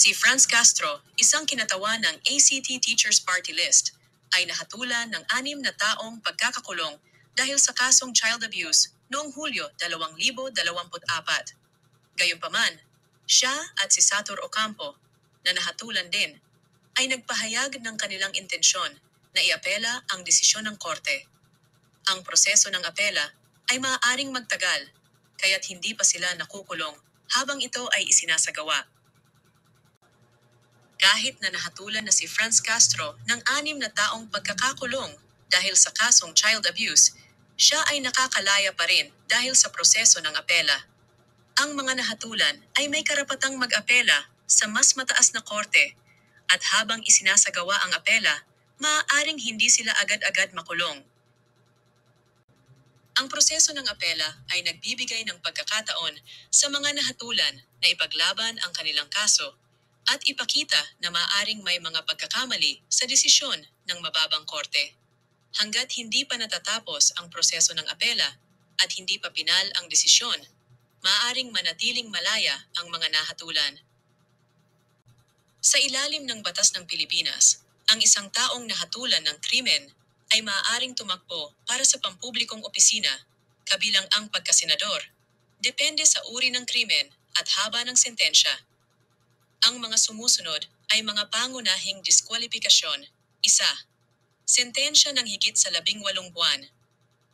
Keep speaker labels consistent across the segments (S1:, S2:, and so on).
S1: Si Franz Castro, isang kinatawan ng ACT Teachers Party List, ay nahatulan ng 6 na taong pagkakakulong dahil sa kasong child abuse noong Hulyo 2024. Gayunpaman, siya at si Sator Ocampo, na nahatulan din, ay nagpahayag ng kanilang intensyon na iapela ang desisyon ng korte. Ang proseso ng apela ay maaaring magtagal, kaya't hindi pa sila nakukulong habang ito ay isinasagawa. Kahit na nahatulan na si Franz Castro ng 6 na taong pagkakakulong dahil sa kasong child abuse, siya ay nakakalaya pa rin dahil sa proseso ng apela. Ang mga nahatulan ay may karapatang mag-apela sa mas mataas na korte, at habang isinasagawa ang apela, maaaring hindi sila agad-agad makulong. Ang proseso ng apela ay nagbibigay ng pagkakataon sa mga nahatulan na ipaglaban ang kanilang kaso at ipakita na maaaring may mga pagkakamali sa desisyon ng mababang korte. Hanggat hindi pa natatapos ang proseso ng apela at hindi pa pinal ang desisyon, maaaring manatiling malaya ang mga nahatulan. Sa ilalim ng batas ng Pilipinas, ang isang taong nahatulan ng krimen ay maaaring tumakbo para sa pampublikong opisina, kabilang ang pagkasenador, depende sa uri ng krimen at haba ng sentensya. Ang mga sumusunod ay mga pangunahing diskwalipikasyon. 1. Sentensya ng higit sa 18 buwan.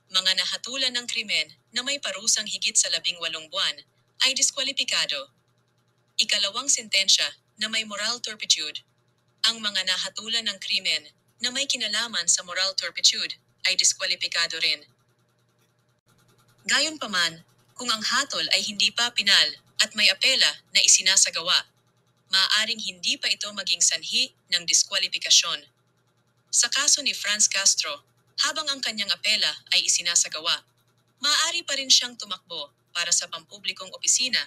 S1: Mga nahatulan ng krimen na may parusang higit sa 18 buwan ay diskwalipikado. Ikalawang sentensya na may moral turpitude. Ang mga nahatulan ng krimen na may kinalaman sa moral turpitude ay diskwalipikado rin. Gayunpaman, kung ang hatol ay hindi pa pinal at may apela na isinasagawa, maaaring hindi pa ito maging sanhi ng diskwalifikasyon. Sa kaso ni Franz Castro, habang ang kanyang apela ay isinasagawa, maaari pa rin siyang tumakbo para sa pampublikong opisina